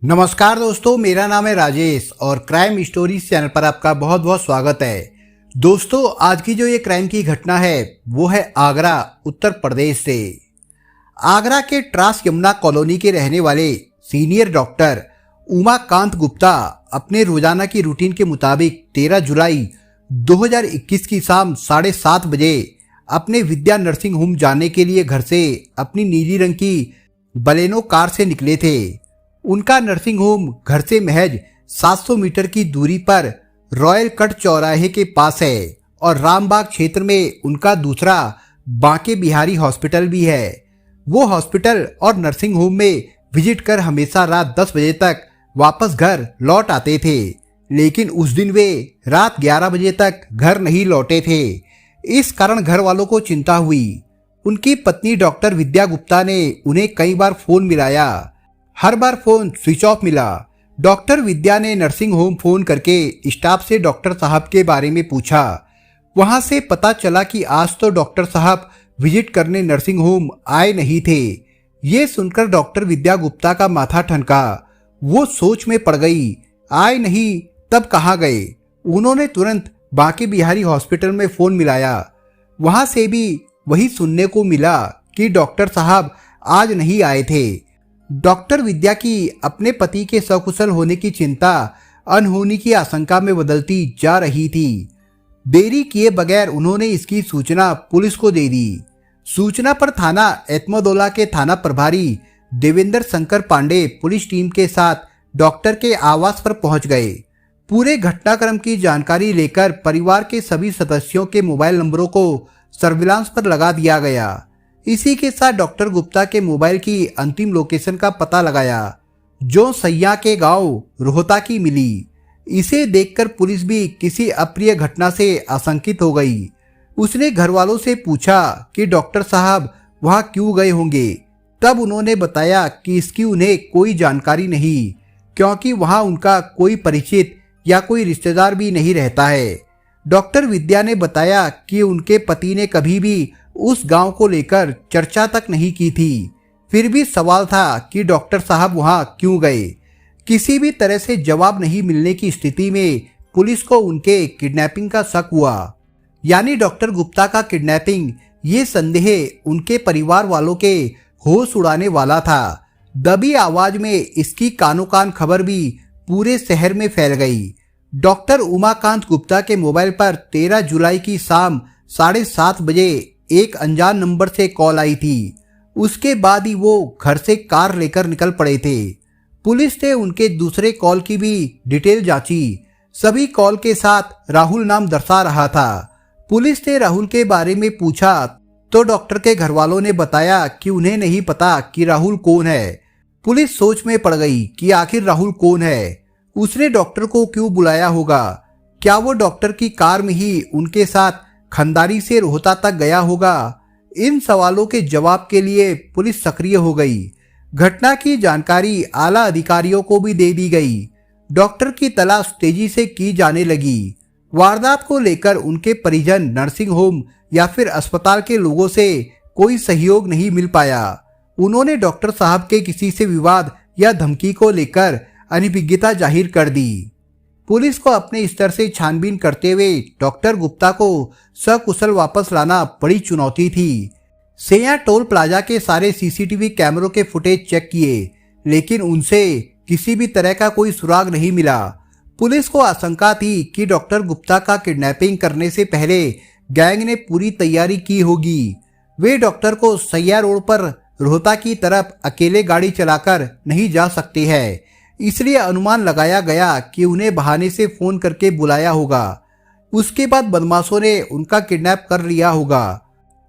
नमस्कार दोस्तों, मेरा नाम है राजेश और क्राइम स्टोरीज चैनल पर आपका बहुत बहुत स्वागत है। दोस्तों, आज की जो ये क्राइम की घटना है वो है आगरा उत्तर प्रदेश से। आगरा के ट्रास यमुना कॉलोनी के रहने वाले सीनियर डॉक्टर उमाकांत गुप्ता अपने रोजाना की रूटीन के मुताबिक 13 जुलाई 2021 की शाम 7:30 बजे अपने विद्या नर्सिंग होम जाने के लिए घर से अपनी नीली रंग की बलेनो कार से निकले थे। उनका नर्सिंग होम घर से महज 700 मीटर की दूरी पर रॉयल कट चौराहे के पास है और रामबाग क्षेत्र में उनका दूसरा बांके बिहारी हॉस्पिटल भी है। वो हॉस्पिटल और नर्सिंग होम में विजिट कर हमेशा रात 10 बजे तक वापस घर लौट आते थे, लेकिन उस दिन वे रात 11 बजे तक घर नहीं लौटे थे। इस कारण घर वालों को चिंता हुई। उनकी पत्नी डॉक्टर विद्या गुप्ता ने उन्हें कई बार फोन मिलाया, हर बार फोन स्विच ऑफ मिला। डॉक्टर विद्या ने नर्सिंग होम फोन करके स्टाफ से डॉक्टर साहब के बारे में पूछा। वहां से पता चला कि आज तो डॉक्टर साहब विजिट करने नर्सिंग होम आए नहीं थे। ये सुनकर डॉक्टर विद्या गुप्ता का माथा ठनका। वो सोच में पड़ गई, आए नहीं तब कहाँ गए। उन्होंने तुरंत बांके बिहारी हॉस्पिटल में फोन मिलाया। वहां से भी वही सुनने को मिला कि डॉक्टर साहब आज नहीं आए थे। डॉक्टर विद्या की अपने पति के सकुशल होने की चिंता अनहोनी की आशंका में बदलती जा रही थी। देरी किए बगैर उन्होंने इसकी सूचना पुलिस को दे दी। सूचना पर थाना एतमदोला के थाना प्रभारी देवेंद्र शंकर पांडे पुलिस टीम के साथ डॉक्टर के आवास पर पहुंच गए। पूरे घटनाक्रम की जानकारी लेकर परिवार के सभी सदस्यों के मोबाइल नंबरों को सर्विलांस पर लगा दिया गया। इसी के साथ डॉक्टर गुप्ता के मोबाइल की अंतिम लोकेशन का पता लगाया, जो सैया के गांव रोहता की मिली। इसे देखकर पुलिस भी किसी अप्रिय घटना से आशंकित हो गई। उसने घर वालों से पूछा कि डॉक्टर साहब वहां क्यों गए होंगे। तब उन्होंने बताया कि इसकी उन्हें कोई जानकारी नहीं, क्योंकि वहां उनका कोई परिचित या कोई रिश्तेदार भी नहीं रहता है। डॉक्टर विद्या ने बताया कि उनके पति ने कभी भी उस गांव को लेकर चर्चा तक नहीं की थी। फिर भी सवाल था कि डॉक्टर साहब वहां क्यों गए। किसी भी तरह से जवाब नहीं मिलने की स्थिति में पुलिस को उनके किडनैपिंग का शक हुआ, यानी डॉक्टर गुप्ता का किडनैपिंग। ये संदेह उनके परिवार वालों के होश उड़ाने वाला था। दबी आवाज में इसकी कानो कान खबर भी पूरे शहर में फैल गई। डॉक्टर उमाकांत गुप्ता के मोबाइल पर 13 जुलाई की शाम 7:30 बजे एक अनजान नंबर से कॉल आई थी। उसके बाद ही वो घर से कार लेकर निकल पड़े थे। पुलिस ने उनके दूसरे कॉल की भी डिटेल जांची। सभी कॉल के साथ राहुल नाम दर्शा रहा था। पुलिस ने राहुल के बारे में पूछा तो डॉक्टर के घर वालों ने बताया कि उन्हें नहीं पता कि राहुल कौन है। पुलिस सोच में पड़ गई कि आखिर राहुल कौन है, उसने डॉक्टर को क्यों बुलाया होगा। क्या वो डॉक्टर की कार में ही उनके साथ खंदारी से रोहता तक गया होगा। इन सवालों के जवाब के लिए पुलिस सक्रिय हो गई। घटना की जानकारी आला अधिकारियों को भी दे दी गई। डॉक्टर की तलाश तेजी से की जाने लगी। वारदात को लेकर उनके परिजन, नर्सिंग होम या फिर अस्पताल के लोगों से कोई सहयोग नहीं मिल पाया। उन्होंने डॉक्टर साहब के किसी से विवाद या धमकी को लेकर अनभिज्ञता जाहिर कर दी। पुलिस को अपने स्तर से छानबीन करते हुए डॉक्टर गुप्ता को सकुशल वापस लाना बड़ी चुनौती थी। सेया टोल प्लाजा के सारे सीसीटीवी कैमरों के फुटेज चेक किए, लेकिन उनसे किसी भी तरह का कोई सुराग नहीं मिला। पुलिस को आशंका थी कि डॉक्टर गुप्ता का किडनैपिंग करने से पहले गैंग ने पूरी तैयारी की होगी। वे डॉक्टर को सैया रोड पर रोहता की तरफ अकेले गाड़ी चलाकर नहीं जा सकते हैं, इसलिए अनुमान लगाया गया कि उन्हें बहाने से फोन करके बुलाया होगा। उसके बाद बदमाशों ने उनका किडनैप कर लिया होगा।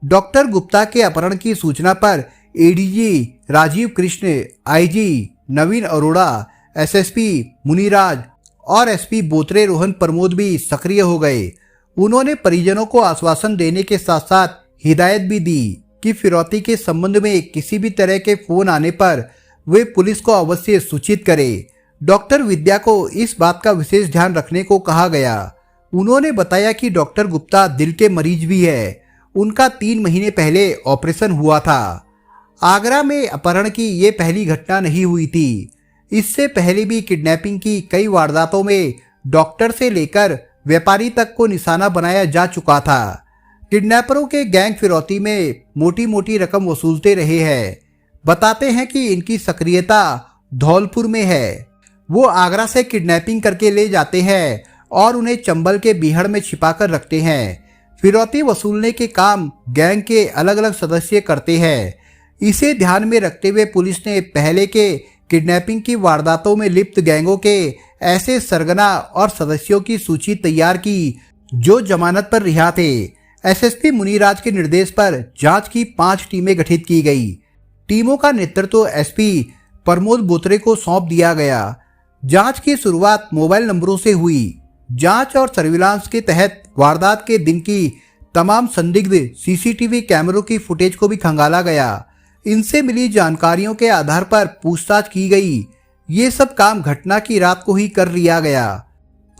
डॉक्टर गुप्ता के अपहरण की सूचना पर एडीजी राजीव कृष्ण, आईजी नवीन अरोड़ा, एसएसपी मुनिराज और एसपी बोत्रे रोहन प्रमोद भी सक्रिय हो गए। उन्होंने परिजनों को आश्वासन देने के साथ साथ हिदायत भी दी कि फिरौती के संबंध में किसी भी तरह के फोन आने पर वे पुलिस को अवश्य सूचित करें। डॉक्टर विद्या को इस बात का विशेष ध्यान रखने को कहा गया। उन्होंने बताया कि डॉक्टर गुप्ता दिल के मरीज भी है। उनका 3 महीने पहले ऑपरेशन हुआ था। आगरा में अपहरण की ये पहली घटना नहीं हुई थी। इससे पहले भी किडनैपिंग की कई वारदातों में डॉक्टर से लेकर व्यापारी तक को निशाना बनाया जा चुका था। किडनैपरों के गैंग फिरौती में मोटी मोटी रकम वसूलते रहे हैं। बताते हैं कि इनकी सक्रियता धौलपुर में है। वो आगरा से किडनैपिंग करके ले जाते हैं और उन्हें चंबल के बीहड़ में छिपाकर रखते हैं। फिरौती वसूलने के काम गैंग के अलग अलग सदस्य करते हैं। इसे ध्यान में रखते हुए पुलिस ने पहले के किडनैपिंग की वारदातों में लिप्त गैंगों के ऐसे सरगना और सदस्यों की सूची तैयार की जो जमानत पर रिहा थे। एसएसपी मुनिराज के निर्देश पर जांच की 5 टीमें गठित की गई। टीमों का नेतृत्व एसपी प्रमोद बोत्रे को सौंप दिया गया। जांच की शुरुआत मोबाइल नंबरों से हुई। जांच और सर्विलांस के तहत वारदात के दिन की तमाम संदिग्ध सीसीटीवी कैमरों की फुटेज को भी खंगाला गया। इनसे मिली जानकारियों के आधार पर पूछताछ की गई। ये सब काम घटना की रात को ही कर लिया गया।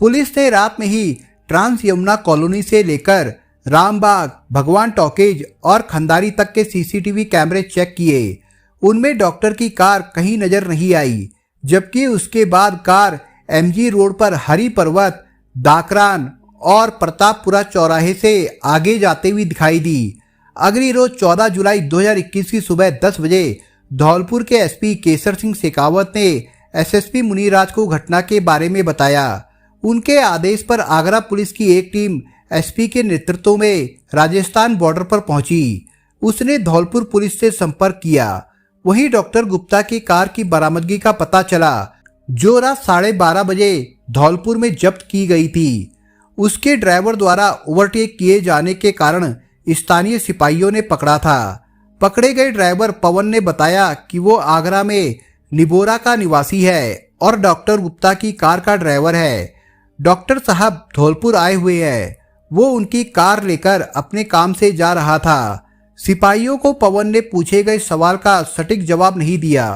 पुलिस ने रात में ही ट्रांस यमुना कॉलोनी से लेकर रामबाग, भगवान टॉकीज और खंदारी तक के सीसीटीवी कैमरे चेक किए। उनमें डॉक्टर की कार कहीं नजर नहीं आई, जबकि उसके बाद कार एमजी रोड पर हरी पर्वत, दाकरान और प्रतापपुरा चौराहे से आगे जाते हुए दिखाई दी। अगली रोज 14 जुलाई 2021 की सुबह 10 बजे धौलपुर के एसपी केसर सिंह शेखावत ने एसएसपी मुनिराज को घटना के बारे में बताया। उनके आदेश पर आगरा पुलिस की एक टीम एसपी के नेतृत्व में राजस्थान बॉर्डर पर पहुंची। उसने धौलपुर पुलिस से संपर्क किया। वहीं डॉक्टर गुप्ता की कार की बरामदगी का पता चला, जो रात 12:30 बजे धौलपुर में जब्त की गई थी। उसके ड्राइवर द्वारा ओवरटेक किए जाने के कारण स्थानीय सिपाहियों ने पकड़ा था। पकड़े गए ड्राइवर पवन ने बताया कि वो आगरा में निबोरा का निवासी है और डॉक्टर गुप्ता की कार का ड्राइवर है। डॉक्टर साहब धौलपुर आए हुए हैं। वो उनकी कार लेकर अपने काम से जा रहा था। सिपाहियों को पवन ने पूछे गए सवाल का सटीक जवाब नहीं दिया,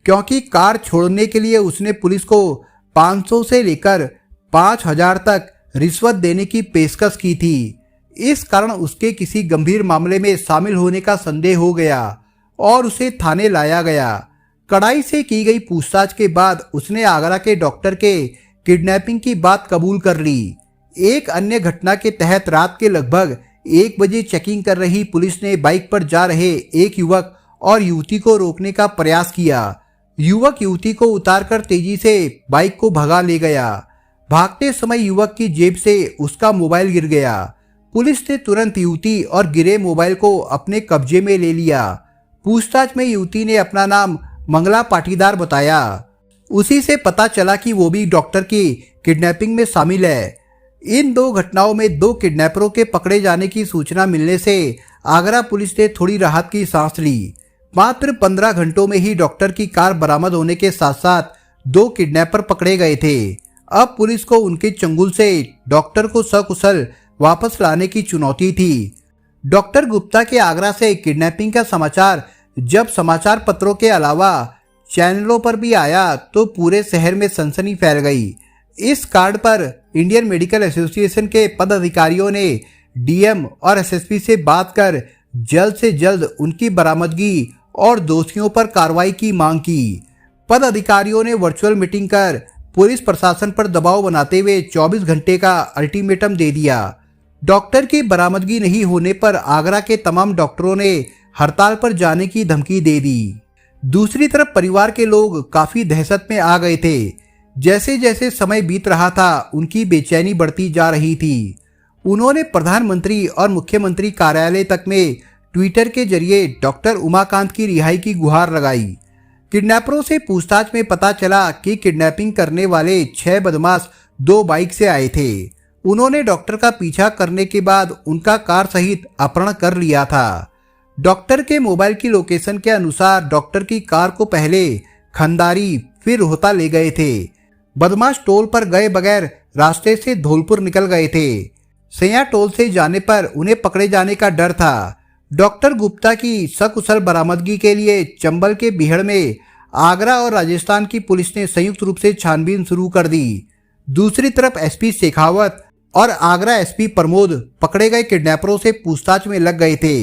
क्योंकि कार छोड़ने के लिए उसने पुलिस को 500 से लेकर 5000 तक रिश्वत देने की पेशकश की थी। इस कारण उसके किसी गंभीर मामले में शामिल होने का संदेह हो गया और उसे थाने लाया गया। कड़ाई से की गई पूछताछ के बाद उसने आगरा के डॉक्टर के किडनैपिंग की बात कबूल कर ली। एक अन्य घटना के तहत रात के लगभग 1 बजे चेकिंग कर रही पुलिस ने बाइक पर जा रहे एक युवक और युवती को रोकने का प्रयास किया। युवक युवती को उतारकर तेजी से बाइक को भगा ले गया। भागते समय युवक की जेब से उसका मोबाइल गिर गया। पुलिस ने तुरंत युवती और गिरे मोबाइल को अपने कब्जे में ले लिया। पूछताछ में युवती ने अपना नाम मंगला पाटीदार बताया। उसी से पता चला कि वो भी डॉक्टर की किडनैपिंग में शामिल है। इन 2 घटनाओं में 2 किडनैपरों के पकड़े जाने की सूचना मिलने से आगरा पुलिस ने थोड़ी राहत की सांस ली। मात्र 15 घंटों में ही डॉक्टर की कार बरामद होने के साथ साथ 2 किडनैपर पकड़े गए थे। अब पुलिस को उनके चंगुल से डॉक्टर को सकुशल वापस लाने की चुनौती थी। डॉक्टर गुप्ता के आगरा से किडनैपिंग का समाचार जब समाचार पत्रों के अलावा चैनलों पर भी आया तो पूरे शहर में सनसनी फैल गई। इस कार्ड पर इंडियन मेडिकल एसोसिएशन के पदाधिकारियों ने डीएम और एसएसपी से बात कर जल्द से जल्द उनकी बरामदगी और दोषियों पर कार्रवाई की मांग की। पदाधिकारियों ने वर्चुअल मीटिंग कर पुलिस प्रशासन पर दबाव बनाते हुए 24 घंटे का अल्टीमेटम दे दिया। डॉक्टर की बरामदगी नहीं होने पर आगरा के तमाम डॉक्टरों ने हड़ताल पर जाने की धमकी दे दी। दूसरी तरफ परिवार के लोग काफी दहशत में आ गए थे। जैसे जैसे समय बीत रहा था उनकी बेचैनी बढ़ती जा रही थी। उन्होंने प्रधानमंत्री और मुख्यमंत्री कार्यालय तक में ट्विटर के जरिए डॉक्टर उमाकांत की रिहाई की गुहार लगाई। किडनैपरों से पूछताछ में पता चला कि किडनैपिंग करने वाले 6 बदमाश 2 बाइक से आए थे। उन्होंने डॉक्टर का पीछा करने के बाद उनका कार सहित अपहरण कर लिया था। डॉक्टर के मोबाइल की लोकेशन के अनुसार डॉक्टर की कार को पहले खंदारी फिर रोहता ले गए थे। बदमाश टोल पर गए बगैर रास्ते से धौलपुर निकल गए थे। सैया टोल से जाने पर उन्हें पकड़े जाने का डर था। डॉक्टर गुप्ता की सकुशल बरामदगी के लिए चंबल के बीहड़ में आगरा और राजस्थान की पुलिस ने संयुक्त रूप से छानबीन शुरू कर दी। दूसरी तरफ एसपी शेखावत और आगरा एसपी प्रमोद पकड़े गए किडनैपरों से पूछताछ में लग गए थे।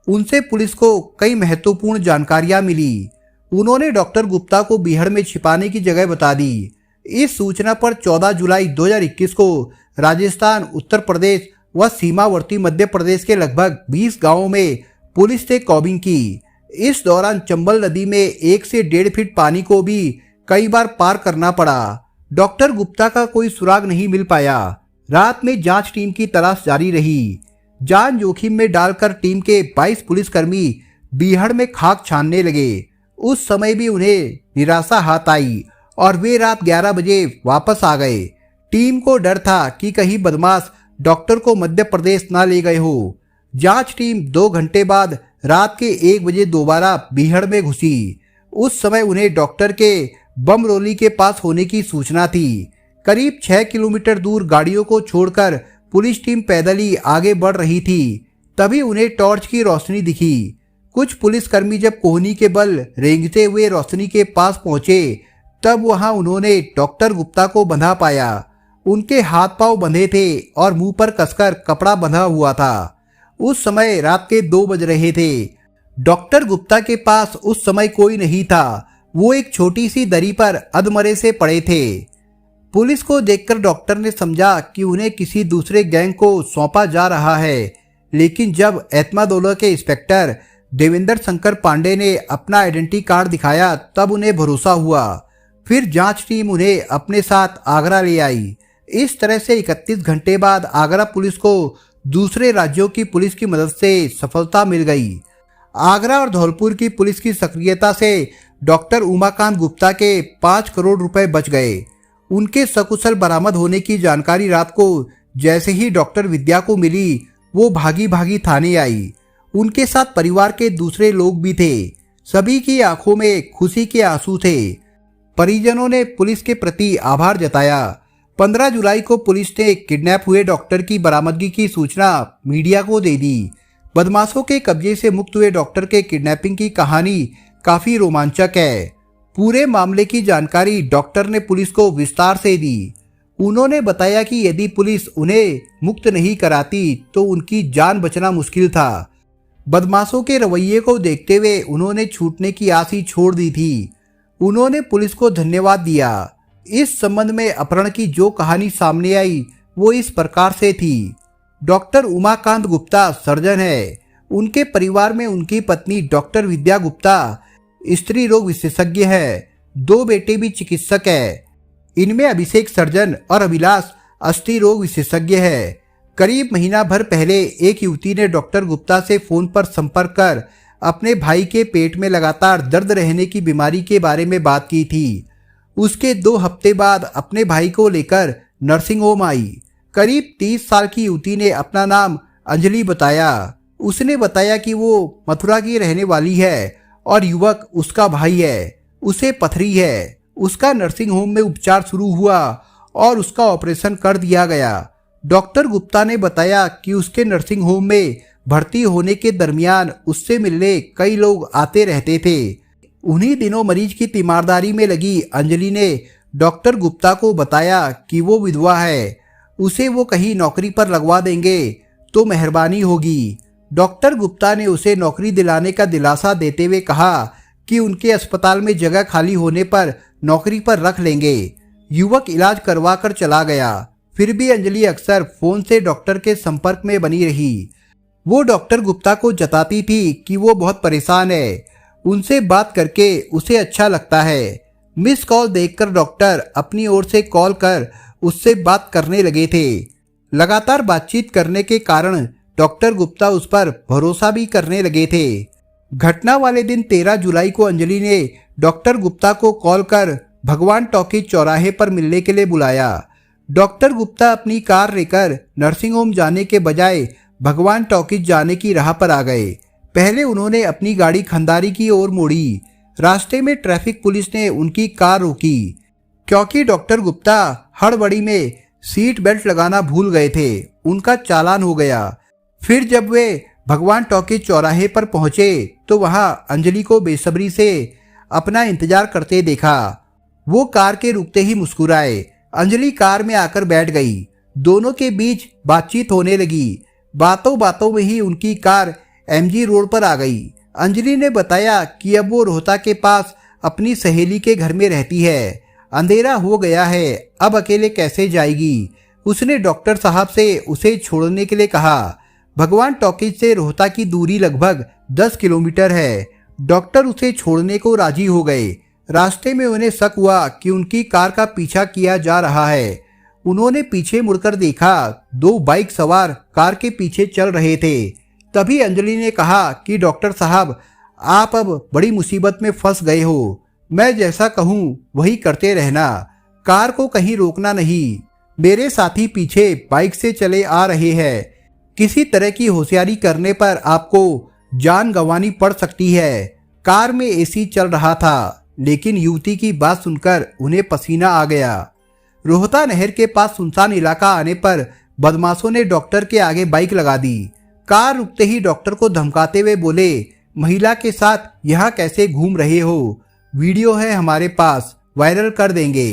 उनसे पुलिस को कई महत्वपूर्ण जानकारियां मिली। उन्होंने डॉक्टर गुप्ता को बीहड़ में छिपाने की जगह बता दी। इस सूचना पर 14 जुलाई 2021 को राजस्थान, उत्तर प्रदेश व सीमावर्ती मध्य प्रदेश के लगभग 20 गांवों में पुलिस ने कॉबिंग की। इस दौरान चंबल नदी में 1 से 1.5 फीट पानी को भी कई बार पार करना पड़ा। डॉक्टर गुप्ता का कोई सुराग नहीं मिल पाया। रात में जांच टीम की तलाश जारी रही। जान जोखिम में डालकर टीम के 22 पुलिसकर्मी बीहड़ में खाक छानने लगे। उस समय भी उन्हें निराशा हाथ आई और वे रात 11 बजे वापस आ गए। टीम को डर था कि कहीं बदमाश डॉक्टर को मध्य प्रदेश ना ले गए हो। जांच टीम 2 घंटे बाद रात के 1 बजे दोबारा बीहड़ में घुसी। उस समय उन्हें डॉक्टर के बमरोली के पास होने की सूचना थी। करीब 6 किलोमीटर दूर गाड़ियों को छोड़कर पुलिस टीम पैदल ही आगे बढ़ रही थी। तभी उन्हें टॉर्च की रोशनी दिखी। कुछ पुलिसकर्मी जब कोहनी के बल रेंगते हुए रोशनी के पास पहुंचे तब वहां उन्होंने डॉक्टर गुप्ता को बंधा पाया। उनके हाथ पांव बंधे थे और मुंह पर कसकर कपड़ा बंधा हुआ था। उस समय रात के 2 बज रहे थे। डॉक्टर गुप्ता के पास उस समय कोई नहीं था। वो एक छोटी सी दरी पर अधमरे से पड़े थे। पुलिस को देखकर डॉक्टर ने समझा कि उन्हें किसी दूसरे गैंग को सौंपा जा रहा है। लेकिन जब एतमादोला के इंस्पेक्टर देवेंद्र शंकर पांडे ने अपना आइडेंटिटी कार्ड दिखाया तब उन्हें भरोसा हुआ। फिर जांच टीम उन्हें अपने साथ आगरा ले आई। इस तरह से 31 घंटे बाद आगरा पुलिस को दूसरे राज्यों की पुलिस की मदद से सफलता मिल गई। आगरा और धौलपुर की पुलिस की सक्रियता से डॉक्टर उमाकांत गुप्ता के 5 करोड़ रुपए बच गए। उनके सकुशल बरामद होने की जानकारी रात को जैसे ही डॉक्टर विद्या को मिली वो भागी भागी थाने आई। उनके साथ परिवार के दूसरे लोग भी थे। सभी की आंखों में खुशी के आंसू थे। परिजनों ने पुलिस के प्रति आभार जताया। 15 जुलाई को पुलिस ने किडनैप हुए डॉक्टर की बरामदगी की सूचना मीडिया को दे दी। बदमाशों के कब्जे से मुक्त हुए डॉक्टर के किडनैपिंग की कहानी काफी रोमांचक है। पूरे मामले की जानकारी डॉक्टर ने पुलिस को विस्तार से दी। उन्होंने बताया कि यदि पुलिस उन्हें मुक्त नहीं कराती तो उनकी जान बचना मुश्किल था। बदमाशों के रवैये को देखते हुए उन्होंने छूटने की आस ही छोड़ दी थी। उन्होंने पुलिस को धन्यवाद दिया। इस संबंध में अपहरण की जो कहानी सामने आई वो इस प्रकार से थी। डॉक्टर उमाकांत गुप्ता सर्जन है। उनके परिवार में उनकी पत्नी डॉक्टर विद्या गुप्ता स्त्री रोग विशेषज्ञ है। 2 बेटे भी चिकित्सक है। इनमें अभिषेक सर्जन और अभिलाष अस्थि रोग विशेषज्ञ है। करीब महीना भर पहले एक युवती ने डॉक्टर गुप्ता से फोन पर संपर्क कर अपने भाई के पेट में लगातार दर्द रहने की बीमारी के बारे में बात की थी। उसके 2 हफ्ते बाद अपने भाई को लेकर नर्सिंग होम आई। करीब 30 साल की युवती ने अपना नाम अंजलि बताया। उसने बताया कि वो मथुरा की रहने वाली है और युवक उसका भाई है। उसे पथरी है। उसका नर्सिंग होम में उपचार शुरू हुआ और उसका ऑपरेशन कर दिया गया। डॉक्टर गुप्ता ने बताया कि उसके नर्सिंग होम में भर्ती होने के दरमियान उससे मिलने कई लोग आते रहते थे। उन्हीं दिनों मरीज की तीमारदारी में लगी अंजलि ने डॉक्टर गुप्ता को बताया कि वो विधवा है, उसे वो कहीं नौकरी पर लगवा देंगे तो मेहरबानी होगी। डॉक्टर गुप्ता ने उसे नौकरी दिलाने का दिलासा देते हुए कहा कि उनके अस्पताल में जगह खाली होने पर नौकरी पर रख लेंगे। युवक इलाज करवा कर चला गया। फिर भी अंजलि अक्सर फोन से डॉक्टर के संपर्क में बनी रही। वो डॉक्टर गुप्ता को जताती थी कि वो बहुत परेशान है, उनसे बात करके उसे अच्छा लगता है। मिस कॉल देखकर डॉक्टर अपनी ओर से कॉल कर उससे बात करने लगे थे। लगातार बातचीत करने के कारण डॉक्टर गुप्ता उस पर भरोसा भी करने लगे थे। घटना वाले दिन 13 जुलाई को अंजलि ने डॉक्टर गुप्ता को कॉल कर भगवान टॉकीज चौराहे पर मिलने के लिए बुलाया। डॉक्टर गुप्ता अपनी कार लेकर नर्सिंग होम जाने के बजाय भगवान टॉकीज जाने की राह पर आ गए। पहले उन्होंने अपनी गाड़ी खंदारी की ओर मोड़ी। रास्ते में ट्रैफिक पुलिस ने उनकी कार रोकी क्योंकि डॉक्टर गुप्ता हड़बड़ी में सीट बेल्ट लगाना भूल गए थे। उनका चालान हो गया। फिर जब वे भगवान टॉकीज चौराहे पर पहुंचे तो वहां अंजलि को बेसब्री से अपना इंतजार करते देखा। वो कार के रुकते ही मुस्कुराए। अंजलि कार में आकर बैठ गई। दोनों के बीच बातचीत होने लगी। बातों बातों में ही उनकी कार एमजी रोड पर आ गई। अंजलि ने बताया कि अब वो रोहता के पास अपनी सहेली के घर में रहती है। अंधेरा हो गया है, अब अकेले कैसे जाएगी। उसने डॉक्टर साहब से उसे छोड़ने के लिए कहा। भगवान टॉकीज से रोहता की दूरी लगभग 10 किलोमीटर है। डॉक्टर उसे छोड़ने को राजी हो गए। रास्ते में उन्हें शक हुआ कि उनकी कार का पीछा किया जा रहा है। उन्होंने पीछे मुड़कर देखा, 2 बाइक सवार कार के पीछे चल रहे थे। तभी अंजलि ने कहा कि डॉक्टर साहब, आप अब बड़ी मुसीबत में फंस गए हो। मैं जैसा कहूँ वही करते रहना, कार को कहीं रोकना नहीं। मेरे साथी पीछे बाइक से चले आ रहे हैं। किसी तरह की होशियारी करने पर आपको जान गंवानी पड़ सकती है। कार में एसी चल रहा था, लेकिन युवती की बात सुनकर उन्हें पसीना आ गया। रोहता नहर के पास सुनसान इलाका आने पर बदमाशों ने डॉक्टर के आगे बाइक लगा दी। कार रुकते ही डॉक्टर को धमकाते हुए बोले, महिला के साथ यहाँ कैसे घूम रहे हो? वीडियो है हमारे पास, वायरल कर देंगे।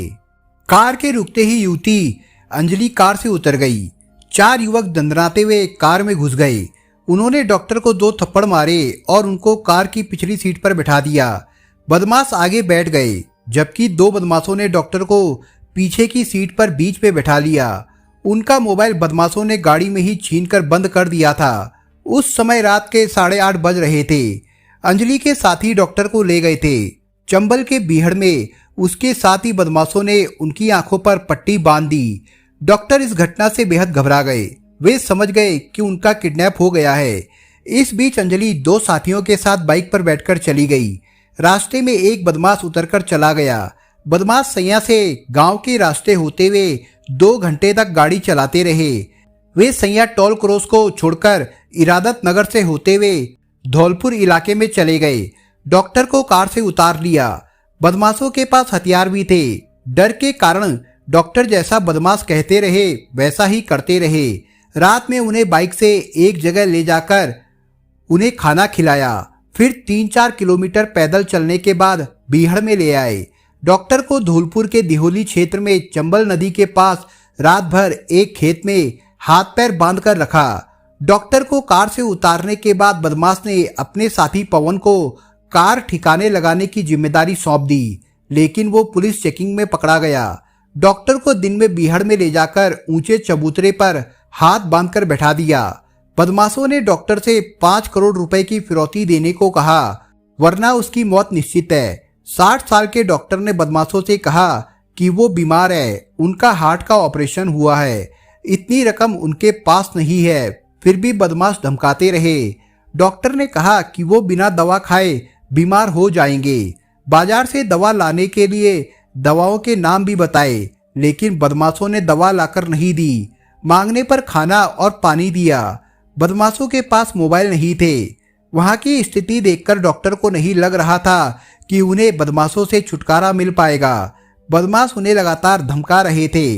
कार के रुकते ही युवती अंजलि कार से उतर गई। 4 युवक दंदनाते हुए कार में घुस गए। उन्होंने डॉक्टर को 2 थप्पड़ मारे और उनको कार की पिछली सीट पर बैठा दिया। बदमाश आगे बैठ गए, जबकि 2 बदमाशों ने डॉक्टर को पीछे की सीट पर बीच में बैठा लिया। उनका मोबाइल बदमाशों ने गाड़ी में ही छीनकर बंद कर दिया था। उस समय रात के 8:30 बज रहे थे। अंजलि के साथी डॉक्टर को ले गए थे। चंबल के बीहड़ में उसके साथ ही बदमाशों ने उनकी आंखों पर पट्टी बांध दी। डॉक्टर इस घटना से बेहद घबरा गए। वे समझ गए कि उनका किडनैप हो गया है। इस बीच अंजलि 2 साथियों के साथ बाइक पर बैठकर चली गई। रास्ते में एक बदमाश उतरकर चला गया। बदमाश सैया से गांव के रास्ते होते हुए 2 घंटे तक गाड़ी चलाते रहे। वे सैया टोल क्रॉस को छोड़कर इरादत नगर से होते हुए धौलपुर इलाके में चले गए। डॉक्टर को कार से उतार लिया। बदमाशों के पास हथियार भी थे। डर के कारण डॉक्टर जैसा बदमाश कहते रहे वैसा ही करते रहे। रात में उन्हें बाइक से एक जगह ले जाकर उन्हें खाना खिलाया। फिर 3-4 किलोमीटर पैदल चलने के बाद बीहड़ में ले आए। डॉक्टर को धौलपुर के दिहोली क्षेत्र में चंबल नदी के पास रात भर एक खेत में हाथ पैर बांध कर रखा। डॉक्टर को कार से उतारने के बाद बदमाश ने अपने साथी पवन को कार ठिकाने लगाने की जिम्मेदारी सौंप दी, लेकिन वो पुलिस चेकिंग में पकड़ा गया। डॉक्टर को दिन में बीहड़ में ले जाकर ऊंचे चबूतरे पर हाथ बांधकर बैठा दिया। बदमाशों ने डॉक्टर से 5 करोड़ रुपए की फिरौती देने को कहा, वरना उसकी मौत निश्चित है। 60 साल के डॉक्टर ने बदमाशों से कहा कि वो बीमार है, उनका हार्ट का ऑपरेशन हुआ है, इतनी रकम उनके पास नहीं है। फिर भी बदमाश धमकाते रहे। डॉक्टर ने कहा कि वो बिना दवा खाए बीमार हो जाएंगे। बाजार से दवा लाने के लिए दवाओं के नाम भी बताए, लेकिन बदमाशों ने दवा लाकर नहीं दी। मांगने पर खाना और पानी दिया। बदमाशों के पास मोबाइल नहीं थे। वहां की स्थिति देखकर डॉक्टर को नहीं लग रहा था कि उन्हें बदमाशों से छुटकारा मिल पाएगा। बदमाश उन्हें लगातार धमका रहे थे।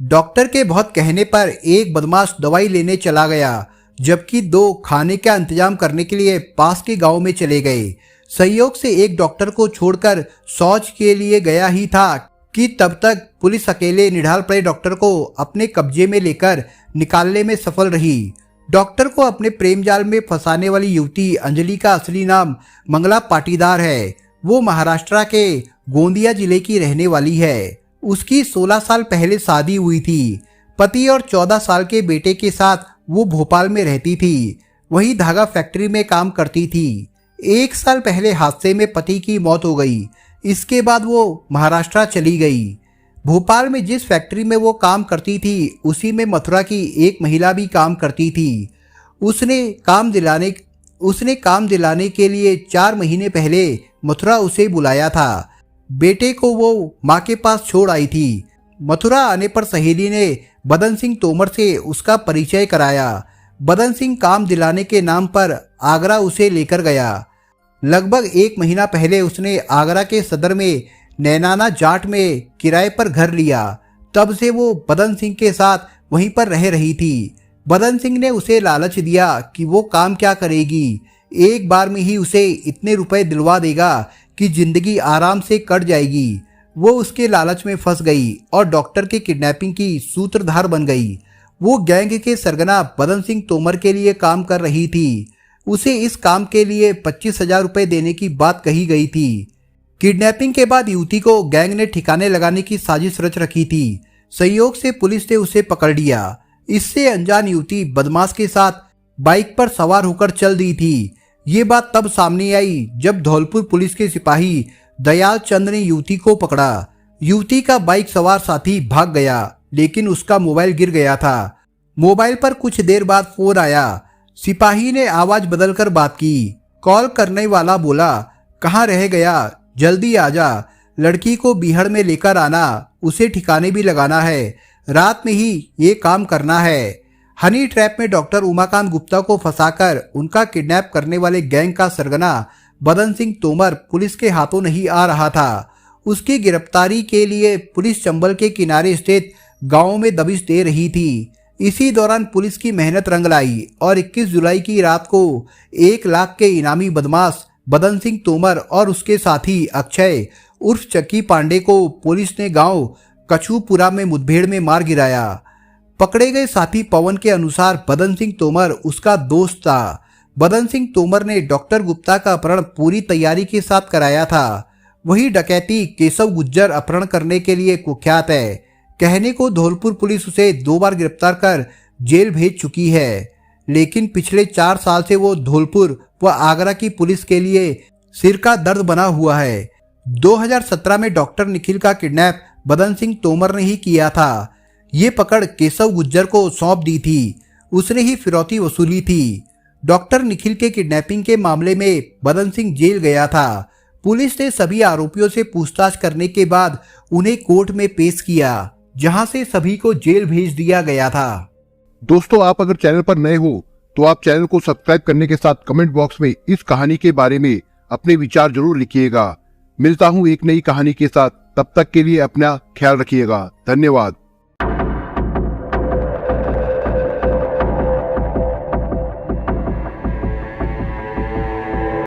डॉक्टर के बहुत कहने पर एक बदमाश दवाई लेने चला गया, जबकि 2 खाने का इंतजाम करने के लिए पास के गांव में चले गए। संयोग से एक डॉक्टर को छोड़कर शौच के लिए गया ही था कि तब तक पुलिस अकेले निढाल पड़े डॉक्टर को अपने कब्जे में लेकर निकालने में सफल रही। डॉक्टर को अपने प्रेम जाल में फंसाने वाली युवती अंजलि का असली नाम मंगला पाटीदार है। वो महाराष्ट्र के गोंदिया जिले की रहने वाली है। उसकी 16 साल पहले शादी हुई थी। पति और 14 साल के बेटे के साथ वो भोपाल में रहती थी। वही धागा फैक्ट्री में काम करती थी। 1 साल पहले हादसे में पति की मौत हो गई। इसके बाद वो महाराष्ट्र चली गई। भोपाल में जिस फैक्ट्री में वो काम करती थी, उसी में मथुरा की एक महिला भी काम करती थी। उसने काम दिलाने के लिए 4 महीने पहले मथुरा उसे बुलाया था। बेटे को वो माँ के पास छोड़ आई थी। मथुरा आने पर सहेली ने बदन सिंह तोमर से उसका परिचय कराया। बदन सिंह काम दिलाने के नाम पर आगरा उसे लेकर गया। लगभग 1 महीना पहले उसने आगरा के सदर में नैनाना जाट में किराए पर घर लिया। तब से वो बदन सिंह के साथ वहीं पर रह रही थी। बदन सिंह ने उसे लालच दिया कि वो काम क्या करेगी, एक बार में ही उसे इतने रुपए दिलवा देगा कि जिंदगी आराम से कट जाएगी। वो उसके लालच में फंस गई और डॉक्टर के किडनैपिंग की सूत्रधार बन गई। वो गैंग के सरगना बदन सिंह तोमर के लिए काम कर रही थी। उसे इस काम के लिए 25,000 रुपये देने की बात कही गई थी। किडनैपिंग के बाद युवती को गैंग ने ठिकाने लगाने की साजिश रच रखी थी। संयोग से पुलिस ने उसे पकड़ लिया। इससे अनजान युवती बदमाश के साथ बाइक पर सवार होकर चल दी थी। ये बात तब सामने आई जब धौलपुर पुलिस के सिपाही दयाल चंद ने युवती को पकड़ा। युवती का बाइक सवार साथी भाग गया, लेकिन उसका मोबाइल गिर गया था। मोबाइल पर कुछ देर बाद फोन आया। सिपाही ने आवाज बदलकर बात की। कॉल करने वाला बोला, कहाँ रह गया, जल्दी आजा, लड़की को बिहड़ में लेकर आना, उसे ठिकाने भी लगाना है, रात में ही ये काम करना है। हनी ट्रैप में डॉक्टर उमाकांत गुप्ता को फंसाकर उनका किडनैप करने वाले गैंग का सरगना बदन सिंह तोमर पुलिस के हाथों नहीं आ रहा था। उसकी गिरफ्तारी के लिए पुलिस चंबल के किनारे स्थित गांव में दबिश दे रही थी। इसी दौरान पुलिस की मेहनत रंग लाई और 21 जुलाई की रात को 1 लाख के इनामी बदमाश बदन सिंह तोमर और उसके साथी अक्षय उर्फ चक्की पांडे को पुलिस ने गांव कछूपुरा में मुठभेड़ में मार गिराया। पकड़े गए साथी पवन के अनुसार बदन सिंह तोमर उसका दोस्त था। बदन सिंह तोमर ने डॉक्टर गुप्ता का अपहरण पूरी तैयारी के साथ कराया था। वही डकैती केशव गुज्जर अपहरण करने के लिए कुख्यात है। कहने को धौलपुर पुलिस उसे 2 बार गिरफ्तार कर जेल भेज चुकी है, लेकिन पिछले 4 साल से वो धौलपुर व आगरा की पुलिस के लिए सिर का दर्द बना हुआ है। 2017 में डॉक्टर निखिल का किडनैप बदन सिंह तोमर ने ही किया था। ये पकड़ केशव गुज्जर को सौंप दी थी। उसने ही फिरौती वसूली थी। डॉक्टर निखिल के किडनैपिंग के मामले में बदन सिंह जेल गया था। पुलिस ने सभी आरोपियों से पूछताछ करने के बाद उन्हें कोर्ट में पेश किया, जहां से सभी को जेल भेज दिया गया था। दोस्तों, आप अगर चैनल पर नए हो तो आप चैनल को सब्सक्राइब करने के साथ कमेंट बॉक्स में इस कहानी के बारे में अपने विचार जरूर लिखिएगा। मिलता हूं एक नई कहानी के साथ, तब तक के लिए अपना ख्याल रखिएगा। धन्यवाद।